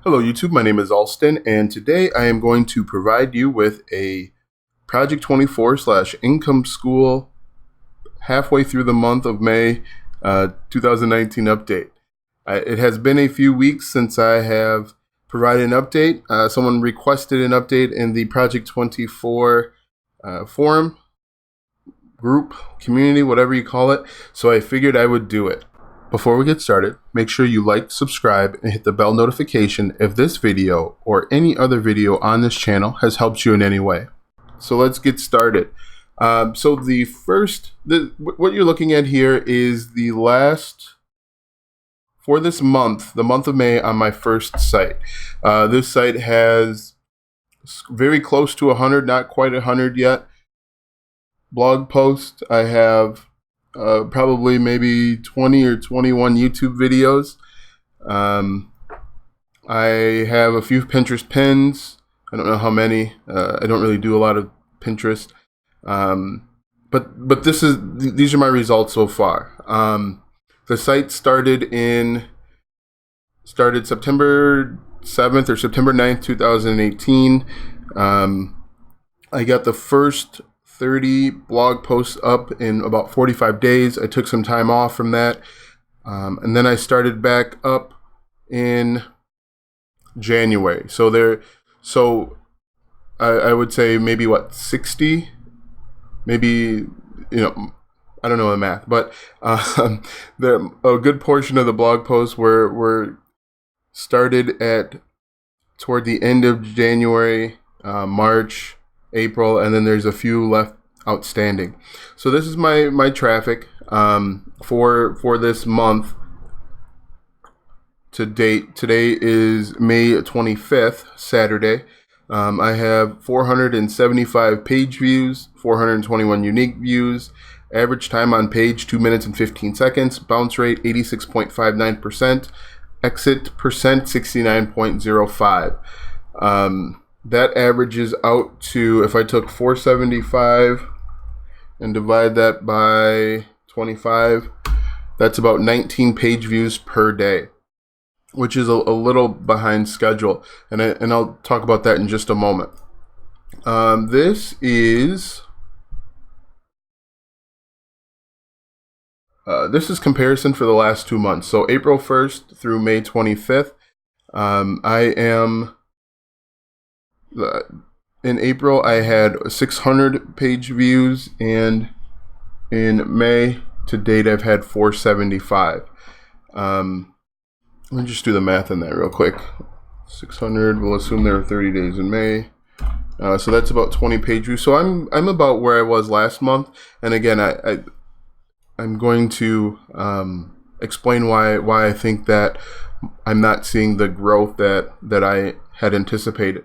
Hello YouTube, my name is Alston, and today I am going to provide you with a Project 24 / Income School halfway through the month of May 2019 update. It has been a few weeks since I have provided an update. Someone requested an update in the Project 24 forum, group, community, whatever you call it, so I figured I would do it. Before we get started, make sure you like, subscribe, and hit the bell notification if this video or any other video on this channel has helped you in any way. So let's get started. What you're looking at here is the last, for this month, the month of May, on my first site. This site has very close to 100, not quite 100 yet, blog posts. I have probably maybe 20 or 21 YouTube videos. I have a few Pinterest pins. I don't know how many. I don't really do a lot of Pinterest. But these are my results so far. The site started September 7th or September 9th, 2018. I got the first 30 blog posts up in about 45 days. I took some time off from that. And then I started back up in January. So I would say maybe 60, maybe, I don't know the math, but a good portion of the blog posts were started toward the end of January, March, April, and then there's a few left outstanding. So this is my traffic for this month to date. Today is May 25th, Saturday. I have 475 page views, 421 unique views, average time on page 2 minutes and 15 seconds, bounce rate 86.59%, exit percent 69.05. That averages out to, if I took 475 and divide that by 25, that's about 19 page views per day, which is a little behind schedule. And I'll talk about that in just a moment. This is comparison for the last 2 months. So April 1st through May 25th. In April, I had 600 page views, and in May to date, I've had 475. Let me just do the math on that real quick. 600, we'll assume there are 30 days in May. So that's about 20 page views. So I'm about where I was last month. And again, I'm going to explain why I think that I'm not seeing the growth that I had anticipated.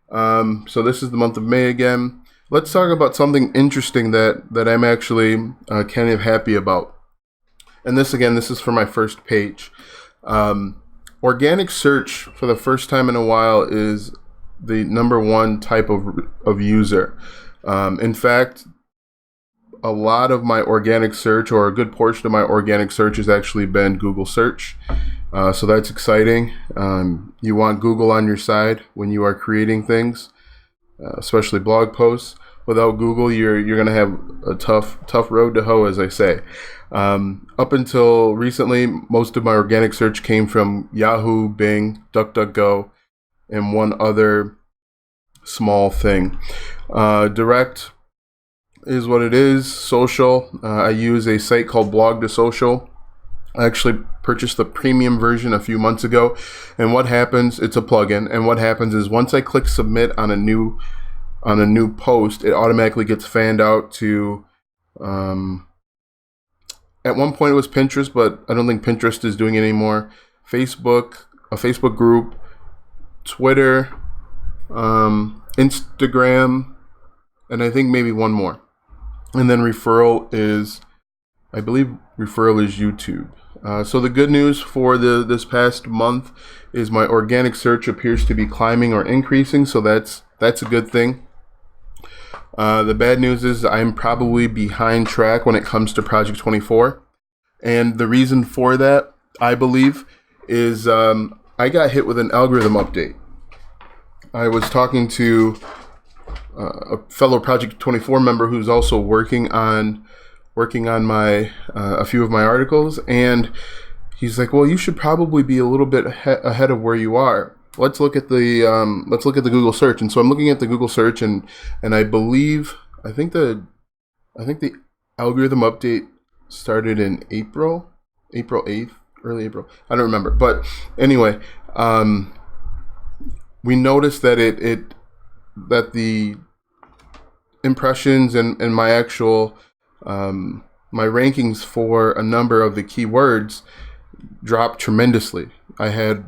So this is the month of May again. Let's talk about something interesting that I'm actually kind of happy about. And this is for my first page. Organic search for the first time in a while is the number one type of user. In fact, a lot of my organic search, or a good portion of my organic search, has actually been Google search. So that's exciting. You want Google on your side when you are creating things, especially blog posts. Without Google, you're going to have a tough road to hoe, as I say. Up until recently, most of my organic search came from Yahoo, Bing, DuckDuckGo, and one other small thing. Direct is what it is. Social. I use a site called Blog2Social. I actually purchased the premium version a few months ago, and what happens, it's a plugin, and what happens is once I click submit on a new post, it automatically gets fanned out to, at one point it was Pinterest, but I don't think Pinterest is doing it anymore. Facebook, a Facebook group, Twitter, Instagram, and I think maybe one more. And then referral is YouTube. So the good news for this past month is my organic search appears to be climbing or increasing, so that's a good thing. The bad news is I'm probably behind track when it comes to Project 24, and the reason for that, I believe, is I got hit with an algorithm update. I was talking to a fellow Project 24 member who's also working on my a few of my articles, and he's like, "Well, you should probably be a little bit ahead of where you are. Let's look at the Google search." And so I'm looking at the Google search, and I think the algorithm update started in April 8th, early April. I don't remember, but anyway, we noticed that that the impressions and my actual my rankings for a number of the keywords dropped tremendously. I had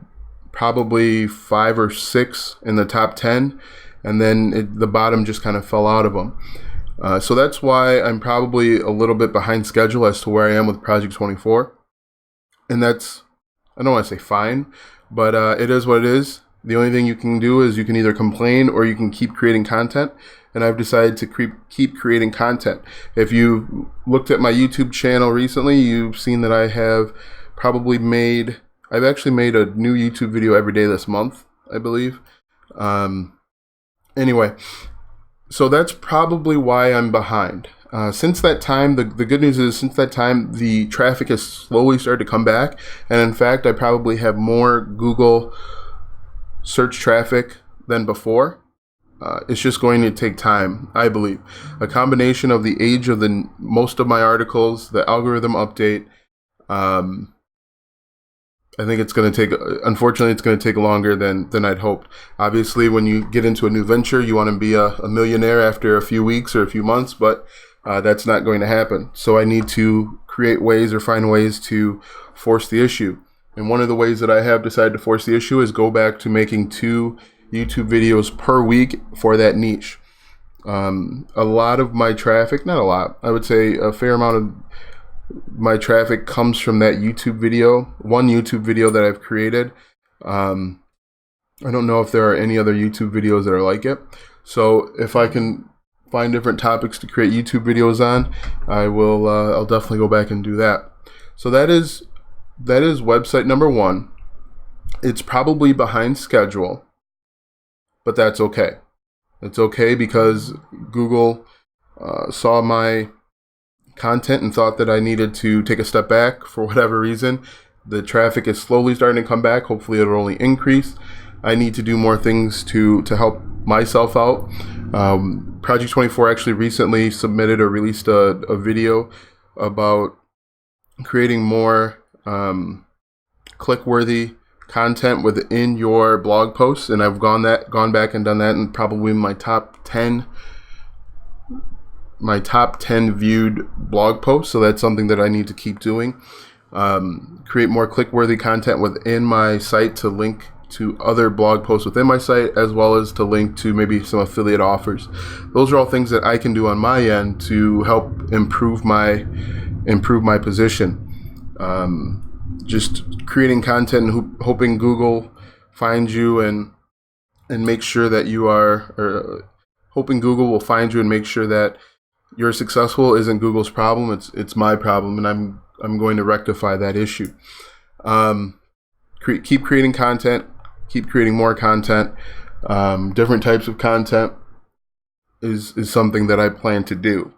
probably 5 or 6 in the top 10, and then the bottom just kind of fell out of them. So that's why I'm probably a little bit behind schedule as to where I am with Project 24. And that's, I don't want to say fine, but it is what it is. The only thing you can do is you can either complain or you can keep creating content. And I've decided to keep creating content. If you looked at my YouTube channel recently, you've seen that I've actually made a new YouTube video every day this month, I believe. Anyway, so that's probably why I'm behind. Since that time, the good news is since that time, the traffic has slowly started to come back. And in fact, I probably have more Google search traffic than before. It's just going to take time, I believe. A combination of the age of most of my articles, the algorithm update. I think it's going to take, unfortunately, it's going to take longer than I'd hoped. Obviously, when you get into a new venture, you want to be a millionaire after a few weeks or a few months, but that's not going to happen. So I need to create ways or find ways to force the issue. And one of the ways that I have decided to force the issue is go back to making 2 YouTube videos per week for that niche. A lot of my traffic, not a lot, I would say a fair amount of my traffic comes from that one YouTube video that I've created. I don't know if there are any other YouTube videos that are like it. So if I can find different topics to create YouTube videos on, I'll definitely go back and do that. So that is website number 1. It's probably behind schedule, but that's okay. It's okay because Google saw my content and thought that I needed to take a step back for whatever reason. The traffic is slowly starting to come back. Hopefully it'll only increase. I need to do more things to help myself out. Project 24 actually recently submitted or released a video about creating more click-worthy content within your blog posts, and I've gone back and done that, and probably my top 10 viewed blog posts. So that's something that I need to keep doing. Create more click-worthy content within my site to link to other blog posts within my site, as well as to link to maybe some affiliate offers. Those are all things that I can do on my end to help improve my position. Just creating content and hoping Google finds you and make sure that you are, or hoping Google will find you and make sure that you're successful isn't Google's problem. It's my problem, and I'm going to rectify that issue. Keep creating content, keep creating more content. Different types of content is something that I plan to do.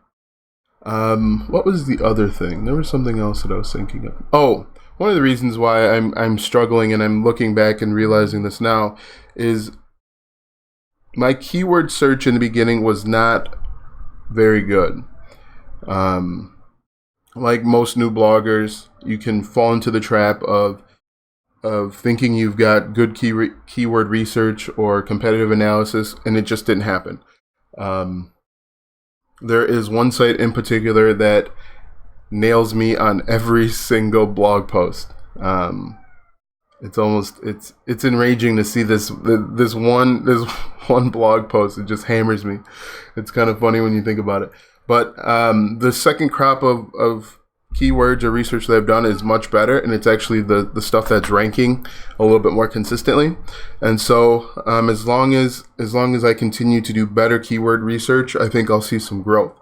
What was the other thing? There was something else that I was thinking of. Oh, one of the reasons why I'm struggling, and I'm looking back and realizing this now, is my keyword search in the beginning was not very good. Like most new bloggers, you can fall into the trap of thinking you've got good keyword research or competitive analysis, and it just didn't happen. There is one site in particular that nails me on every single blog post. It's enraging to see this one blog post. It just hammers me. It's kind of funny when you think about it. But the second crop of keywords or research that I've done is much better, and it's actually the stuff that's ranking a little bit more consistently. And so as long as I continue to do better keyword research, I think I'll see some growth.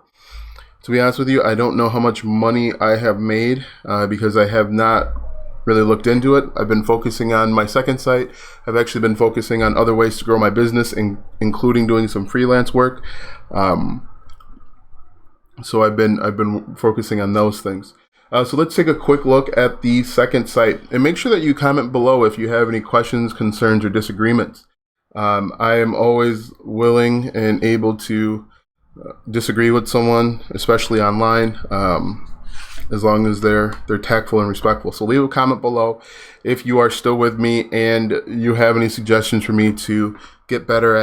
To be honest with you, I don't know how much money I have made because I have not really looked into it. I've been focusing on my second site. I've actually been focusing on other ways to grow my business, including doing some freelance work. So I've been focusing on those things. So let's take a quick look at the second site, and make sure that you comment below if you have any questions, concerns, or disagreements. I am always willing and able to disagree with someone, especially online, as long as they're tactful and respectful. So leave a comment below if you are still with me and you have any suggestions for me to get better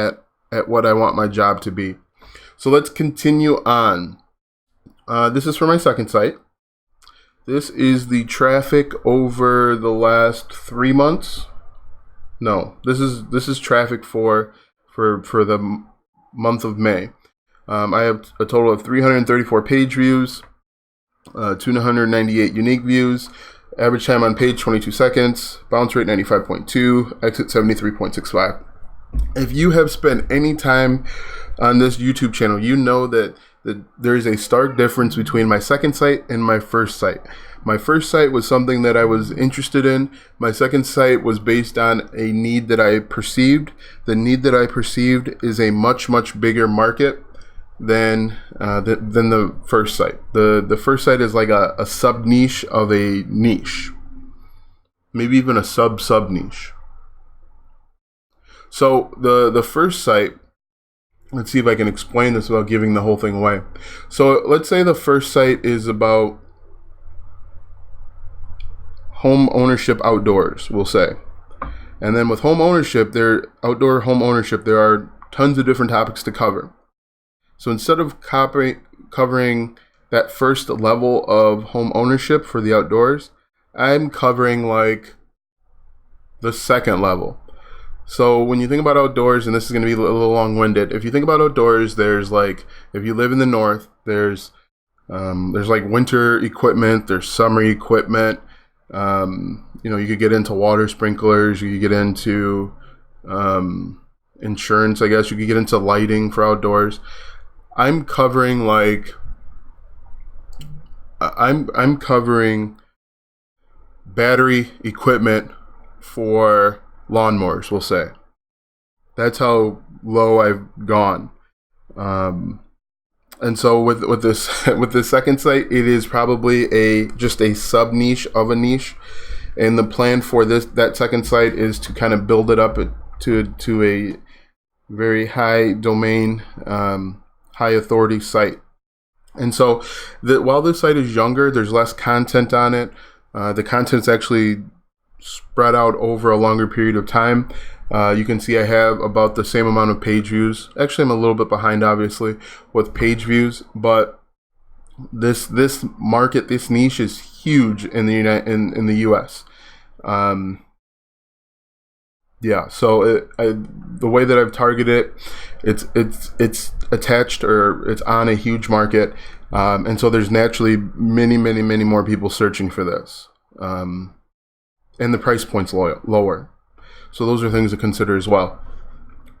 at what I want my job to be. So let's continue on. This is for my second site. This is the traffic over the last 3 months. No, this is traffic for the month of May. I have a total of 334 page views, 298 unique views, average time on page 22 seconds, bounce rate 95.2, exit 73.65. If you have spent any time on this YouTube channel, you know that there is a stark difference between my second site and my first site. My first site was something that I was interested in. My second site was based on a need that I perceived. The need that I perceived is a much, much bigger market than the first site. The first site is like a sub niche of a niche, maybe even a sub niche. So the first site, let's see if I can explain this without giving the whole thing away. So let's say the first site is about home ownership outdoors, we'll say. And then with home ownership, outdoor home ownership, there are tons of different topics to cover. So instead of covering that first level of home ownership for the outdoors, I'm covering like the second level. So when you think about outdoors, and this is going to be a little long-winded, if you think about outdoors, there's like, if you live in the north, there's like winter equipment, there's summer equipment. You could get into water sprinklers, you could get into insurance, I guess. You could get into lighting for outdoors. I'm covering I'm covering battery equipment for lawnmowers, we'll say. That's how low I've gone. And so with this second site, it is probably just a sub niche of a niche. And the plan for that second site is to kind of build it up to a very high domain, high authority site. And so while this site is younger, there's less content on it. The content's actually spread out over a longer period of time. You can see I have about the same amount of page views. Actually, I'm a little bit behind, obviously, with page views, but this market, this niche is huge in the U.S. So the way that I've targeted it, it's attached, or it's on a huge market, and so there's naturally many more people searching for this, and the price point's lower. So those are things to consider as well.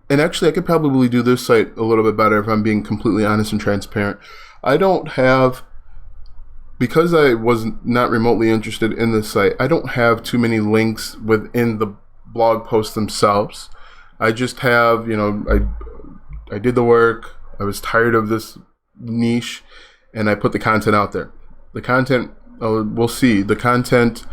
And actually, I could probably do this site a little bit better if I'm being completely honest and transparent. I don't have, because I was not remotely interested in this site, I don't have too many links within the blog posts themselves. I just have, I did the work, I was tired of this niche, and I put the content out there. The content, we'll see. The content,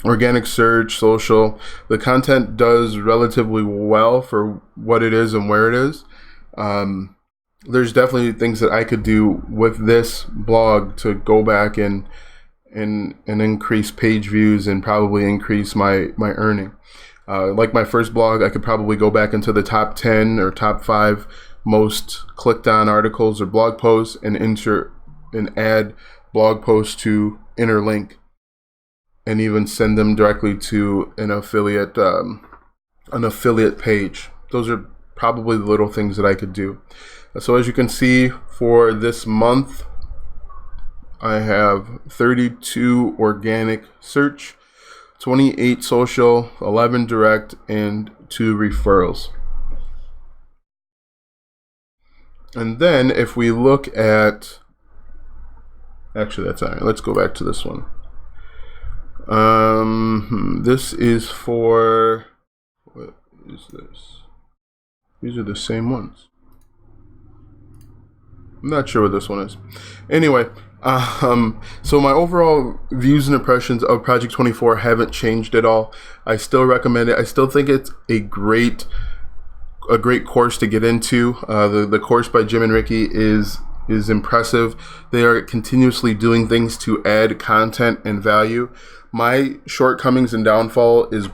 organic search, social, the content does relatively well for what it is and where it is. There's definitely things that I could do with this blog to go back and increase page views and probably increase my earning. Like my first blog, I could probably go back into the top 10 or top 5 most clicked on articles or blog posts and insert and add blog posts to interlink, and even send them directly to an affiliate page. Those are probably the little things that I could do. So as you can see, for this month, I have 32 organic search, 28 social, 11 direct, and 2 referrals. And then if we look at, actually that's all right, let's go back to this one. This is for, what is this? These are the same ones. I'm not sure what this one is. Anyway, so my overall views and impressions of Project 24 haven't changed at all. I still recommend it. I still think it's a great course to get into. The course by Jim and Ricky is impressive. They are continuously doing things to add content and value. My shortcomings and downfall is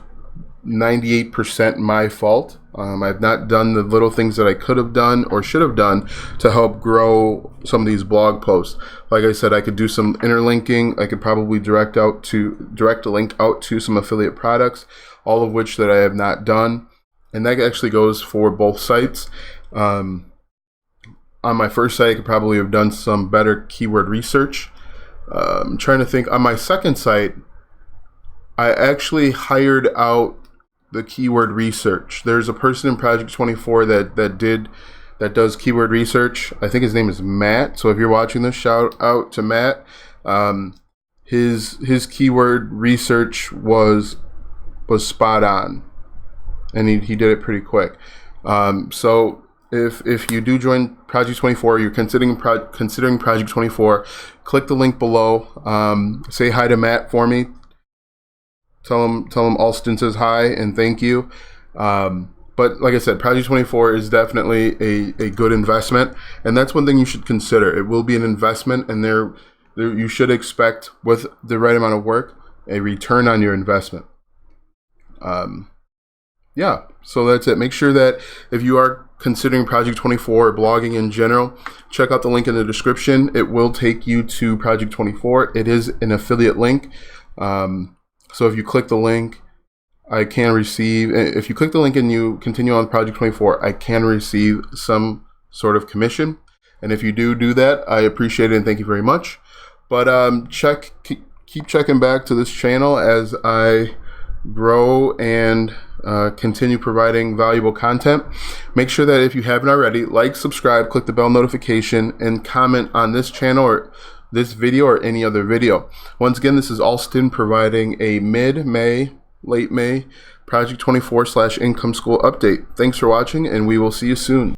98% my fault. I've not done the little things that I could have done or should have done to help grow some of these blog posts. Like I said, I could do some interlinking. I could probably direct a link out to some affiliate products, all of which that I have not done. And that actually goes for both sites. On my first site, I could probably have done some better keyword research. I'm trying to think. On my second site, I actually hired out the keyword research. There's a person in Project 24 that does keyword research. I think his name is Matt. So if you're watching this, shout out to Matt. His keyword research was spot on, and he did it pretty quick. So if you do join Project 24, you're considering Project 24, click the link below. Say hi to Matt for me. Tell him Alston says hi and thank you. But like I said, Project 24 is definitely a good investment, and that's one thing you should consider. It will be an investment, and there you should expect, with the right amount of work, a return on your investment. Yeah, so that's it. Make sure that if you are considering Project 24 or blogging in general, check out the link in the description. It will take you to Project 24. It is an affiliate link. So if you click the link, if you click the link and you continue on Project 24, I can receive some sort of commission. And if you do that, I appreciate it and thank you very much. But keep checking back to this channel as I grow and continue providing valuable content. Make sure that if you haven't already, like, subscribe, click the bell notification, and comment on this channel or this video or any other video. Once again, this is Alston providing a mid-May, late May Project 24/Income School update. Thanks for watching, and we will see you soon.